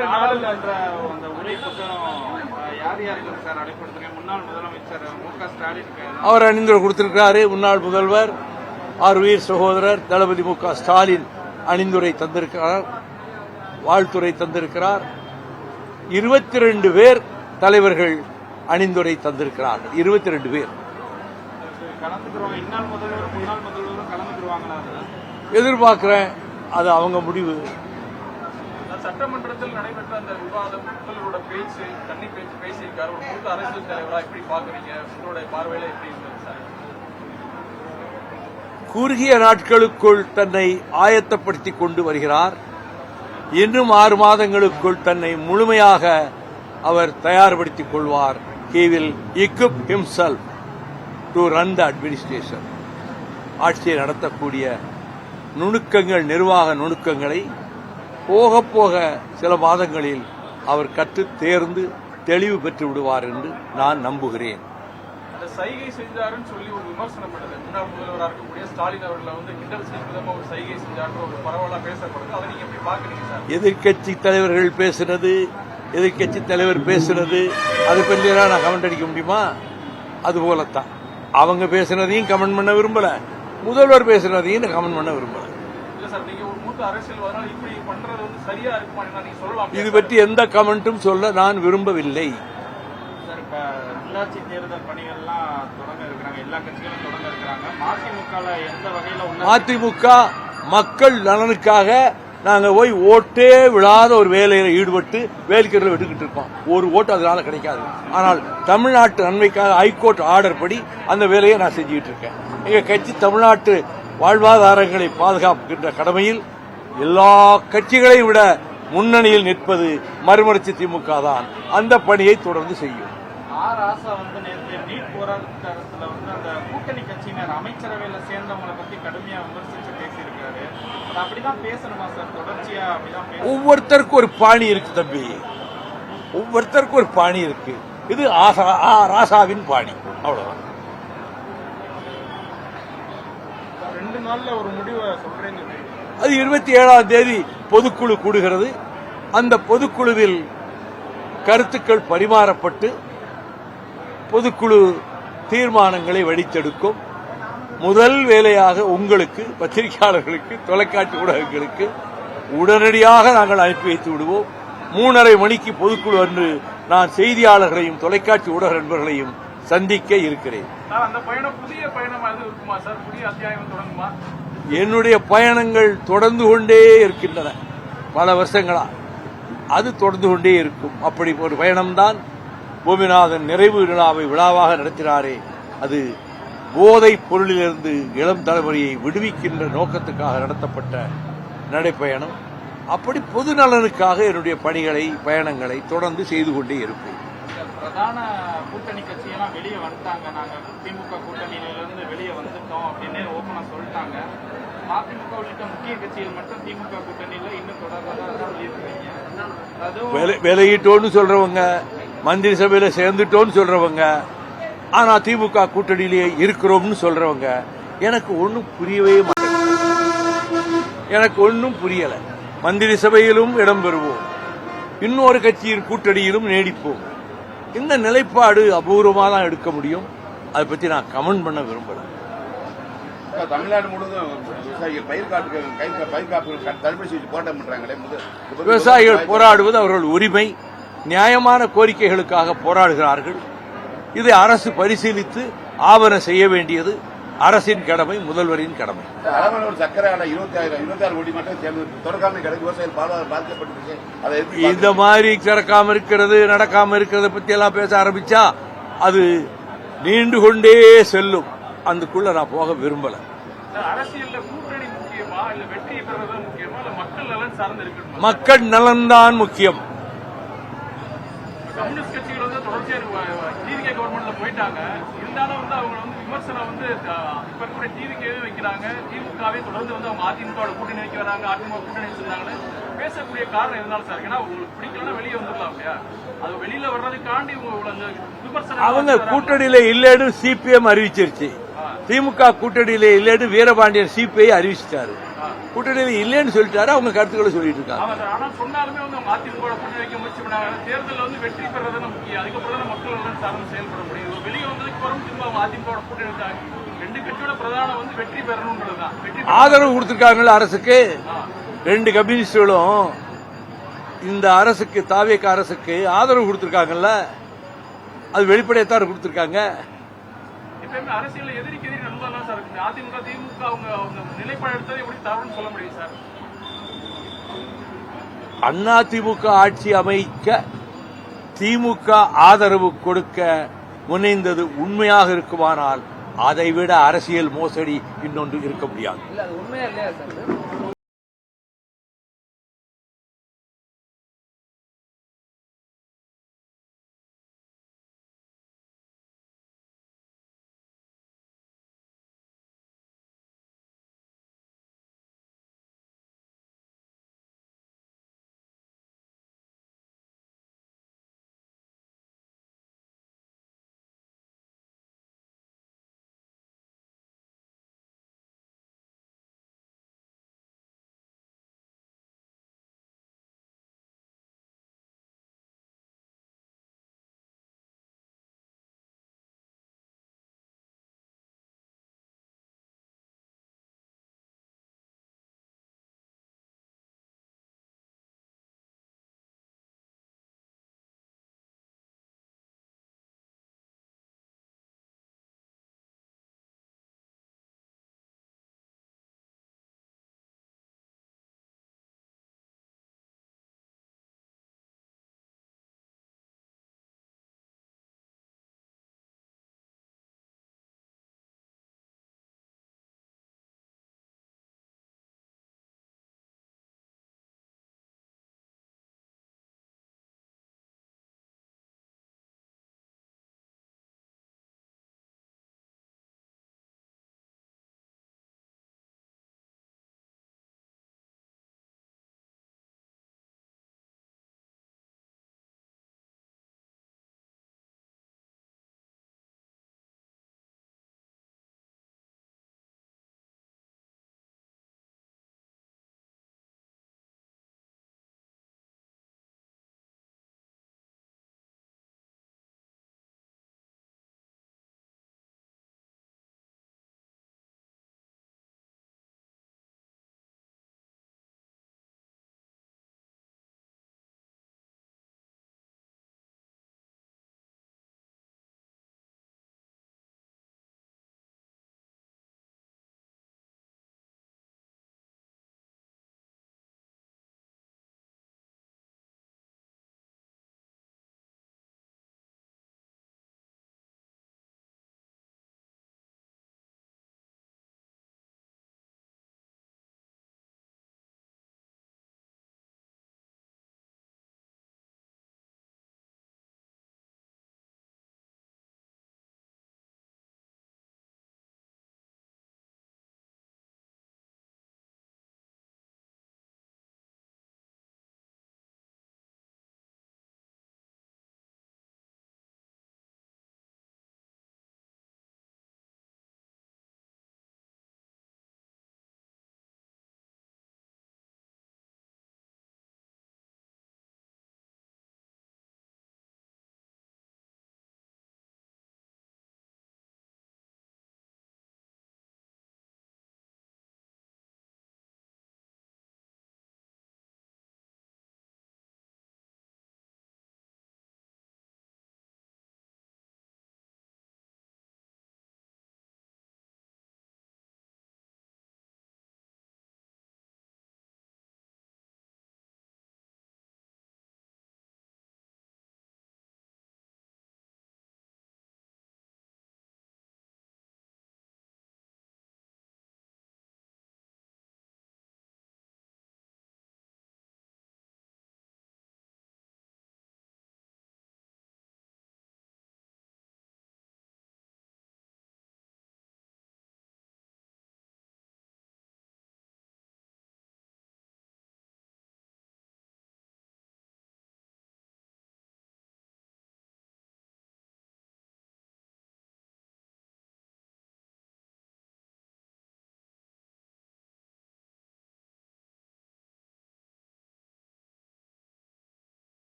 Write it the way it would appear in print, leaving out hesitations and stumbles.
நாடாளுமன்ற அந்த உரை புத்தகம் யார் யாருக்கு சார் அழைப்படுத்துறீங்க? முன்னாள் முதலமைச்சர் மு.க. ஸ்டாலின் அவர் அணிந்துரை கொடுத்திருக்கிறாரு. முன்னாள் முதல்வர் ஆர்வீர் சகோதரர் தளபதி மு.க. ஸ்டாலின் அணிந்துரை தந்திருக்கிறார், வாழ்த்துரை தந்திருக்கிறார். 22 பேர் தலைவர்கள் அணிந்துரை தந்திருக்கிறார்கள். 22 பேர் கலந்துக்கிறவங்க. இந்நாள் முதல்வரும் முன்னாள் முதல்வரும் கலந்துக்குவாங்களா? எதிர்பார்க்கிறேன். அது அவங்க முடிவு. சட்டமன்றத்தில் நடைபெற்ற அந்த விவாதம், உங்களோட பேச்சு, தண்ணி பேச்சு பேசியிருக்காரு. ஒரு மூத்த அரசியல் தலைவரா எப்படி பாக்குறீங்க? உங்களுடைய பார்வையில எப்படி இருந்தது சார்? குறுகிய நாட்களுக்குள் தன்னை ஆயத்தப்படுத்திக் கொண்டு வருகிறார். இன்னும் 6 மாதங்களுக்குள் தன்னை முழுமையாக அவர் தயார்படுத்திக் கொள்வார். He will equip himself to run the administration. ஆட்சியை நடத்தக்கூடிய நுணுக்கங்கள், நிர்வாக நுணுக்கங்களை போக போக சில மாதங்களில் அவர் கற்று தேர்ந்து தெளிவு பெற்று விடுவார் என்று நான் நம்புகிறேன். அந்த சைகை செஞ்சாருன்னு சொல்லி ஒரு விமர்சனப்பட்டது. முன்னாள் முதல்வராக இருக்கக்கூடிய ஸ்டாலின் அவர்களை கிண்டல் செய்யும் விதமா ஒரு சைகை செஞ்சாருன்னு ஒரு பரவலா பேசப்படுது. அதை நீங்க எப்படி பாக்குறீங்க சார்? எதிர்கட்சி தலைவர்கள் பேசுனது, எதிர்கட்சி தலைவர் பேசுனது, அதை பற்றி நான் கமெண்ட் அடிக்க முடியுமா? அதுபோலத்தான் அவங்க பேசுனதையும் கமெண்ட் பண்ண விரும்பல, முதல்வர் பேசுனதையும் நான் கமெண்ட் பண்ண விரும்பல. இது பற்றி எந்த கமெண்ட்டும் சொல்ல நான் விரும்பவில்லை. உள்ளாட்சி தேர்தல் பணிகள்லாம் தொடங்க இருக்கிறாங்க, எல்லா கட்சிகளும் தொடங்க இருக்கிறாங்க. மதிமுக மக்கள் நலனுக்காக நாங்க போய் ஓட்டே விழாத ஒரு வேலையில ஈடுபட்டு வேலைக்கிறத விட்டுக்கிட்டு இருக்கோம். ஒரு ஓட்டு அதனால கிடைக்காது. ஆனால் தமிழ்நாட்டு நன்மைக்காக ஹைகோர்ட் ஆர்டர் படி அந்த வேலையை நான் செஞ்சுக்கிட்டு இருக்கேன். எங்க கட்சி தமிழ்நாட்டு வாழ்வாதாரங்களை பாதுகாக்கின்ற கடமையில் எல்லா கட்சிகளையும் விட முன்னணியில் நிற்பது மறுமலர்ச்சி திமுக தான். அந்த பணியை தொடர்ந்து செய்யும். ராசா நேற்று நீட் போராட்டத்தில் அந்த கூட்டணி கட்சியினர் அமைச்சரவையில் சேர்ந்தவங்களை பத்தி கடுமையா விமர்சிச்சு பேசியிருக்காரு. அப்படிதான் பேசணுமா சார்? தொடர்ச்சியா அப்படிதான் ஒவ்வொருத்தருக்கும் ஒரு பாணி இருக்கு தம்பி, ஒவ்வொருத்தருக்கும் ஒரு பாணி இருக்கு. இது ராசாவின் பாணி, அவ்வளவுதான். 2 நாள்ல ஒரு முடிவை சொல்றேங்க. அது 27ஆம் தேதி பொதுக்குழு கூடுகிறது. அந்த பொதுக்குழுவில் கருத்துக்கள் பரிமாறப்பட்டு பொதுக்குழு தீர்மானங்களை வடித்தெடுக்கும். முதல் வேலையாக உங்களுக்கு, பத்திரிகையாளர்களுக்கு, தொலைக்காட்சி ஊடகங்களுக்கு உடனடியாக நாங்கள் அனுப்பி வைத்து விடுவோம். 3:30 மணிக்கு பொதுக்குழு அன்று நான் செய்தியாளர்களையும் தொலைக்காட்சி ஊடக நண்பர்களையும் சந்திக்க இருக்கிறேன். என்னுடைய பயணங்கள் தொடர்ந்து கொண்டே இருக்கின்றன. பல வருஷங்களா அது தொடர்ந்து கொண்டே இருக்கும். அப்படி ஒரு பயணம்தான் பூமிநாதன் நிறைவு விழாவை விழாவாக நடத்தினாரே, அது போதைப் பொருளிலிருந்து இளம் தலைமுறையை விடுவிக்கின்ற நோக்கத்துக்காக நடத்தப்பட்ட நடைப்பயணம். அப்படி பொது நலனுக்காக என்னுடைய பணிகளை, பயணங்களை தொடர்ந்து செய்து கொண்டே இருப்பேன். பிரதான கூட்டணி கட்சியெல்லாம் வெளியே வந்துட்டாங்க, நாங்க திமுக கூட்டணியிலிருந்து வெளியே வந்துட்டோம் அப்படின்னு ஓப்பனா சொல்லிட்டாங்க. மதிமுக உள்ளிட்ட முக்கிய கட்சிகள் மட்டும் திமுக கூட்டணியில இன்னும் தொடர்றதா சொல்லியிருக்கீங்க. விலகிட்டோன்னு சொல்றவங்க, மந்திரி சபையில சேர்ந்துட்டோன்னு சொல்றவங்க, ஆனா திமுக கூட்டணியிலேயே இருக்கிறோம்னு சொல்றவங்க, எனக்கு ஒன்னும் புரியவே மாட்டேங்குது. எனக்கு ஒன்னும் புரியல. மந்திரி சபையிலும் இடம் பெறுவோம், இன்னொரு கட்சியின் கூட்டணியிலும் நீடிப்போம். இந்த நிலைப்பாடு அபூர்வமாக தான் எடுக்க முடியும். அதை பற்றி நான் கமெண்ட் பண்ண விரும்பல. தமிழ்நாடு முழுவதும் விவசாயிகள் போராடுவது அவர்கள் உரிமை. நியாயமான கோரிக்கைகளுக்காக போராடுகிறார்கள். இதை அரசு பரிசீலித்து ஆவண செய்ய வேண்டியது அரசின் கடமை, முதல்வரின் கடமை. இந்த மாதிரி திறக்காம இருக்கிறது, நடக்காம இருக்கிறத பத்தி எல்லாம் பேச ஆரம்பிச்சா அது நீண்டு கொண்டே செல்லும். அதுக்குள்ள நான் போக விரும்பல. மக்கள் நலன்தான் முக்கியம். கம்யூனிஸ்ட் கட்சிகள் தொடர்ச்சியா டிவிகே கவர்மெண்ட்ல போயிட்டாங்க. இருந்தாலும் அவங்க விமர்சனம் இப்ப கூட டிவிகேவே வைக்கிறாங்க. திமுகவே தொடர்ந்து அவங்க அதிமுக கூட்டணி வைக்க வராங்க, அதிமுக கூட்டணி வச்சிருந்தாங்கன்னு பேசக்கூடிய காரணம் எதனால சார்? ஏன்னா உங்களுக்கு பிடிக்கலன்னா வெளியே வந்துடலாம் இல்லையா? அது வெளியில வர்றதுக்காண்டி விமர்சனம். அவங்க கூட்டணியில இல்லைன்னு சிபிஎம் அறிவிச்சிருச்சு. திமுக கூட்டணியில இல்லைன்னு வீரபாண்டியன் சிபிஐ அறிவிச்சிட்டாரு. கூட்டணியில் இல்லைன்னு சொல்லிட்டாரு. அவங்க கருத்துக்களை சொல்லிட்டு இருக்காங்க. ஆமா சார். ஆனா சொன்னாலுமே வந்து அவங்க அதிமுக கூட்டணி வைக்க முயற்சி பண்ணாங்க. தேர்தலில் வந்து வெற்றி பெறது முக்கியம். அதுக்கப்புறம் தான் மக்கள் எல்லாம் சார்ந்து செயல்பட முடியும். வெளியே வந்ததுக்கு அப்புறம் திரும்ப அவங்க அதிமுக கூட்டணி வச்சாங்க. ரெண்டு கட்சியோட பிரதானம் வந்து வெற்றி பெறணும்ன்றதுதான். ஆதரவு கொடுத்திருக்காங்கல்ல அரசுக்கு. ரெண்டு கம்யூனிஸ்டுகளும் இந்த அரசுக்கு, தாவேக அரசுக்கு ஆதரவு கொடுத்திருக்காங்கல்ல. அது வெளிப்படையத்தான் கொடுத்திருக்காங்க. எப்பயுமே அரசியல் எதிரிக்கு எதிரி நண்பா தான் சார் இருக்கு. அதிமுக திமுக அவங்க நிலைப்பாடு எடுத்தது எப்படி தவறுன்னு சொல்ல முடியும் சார்? அதிமுக ஆட்சி அமைக்க திமுக ஆதரவு கொடுக்க முனைந்தது உண்மையாக இருக்குமானால் அதைவிட அரசியல் மோசடி இன்னொன்று இருக்க முடியாது. இல்ல அது உண்மையா இல்லையா சார்?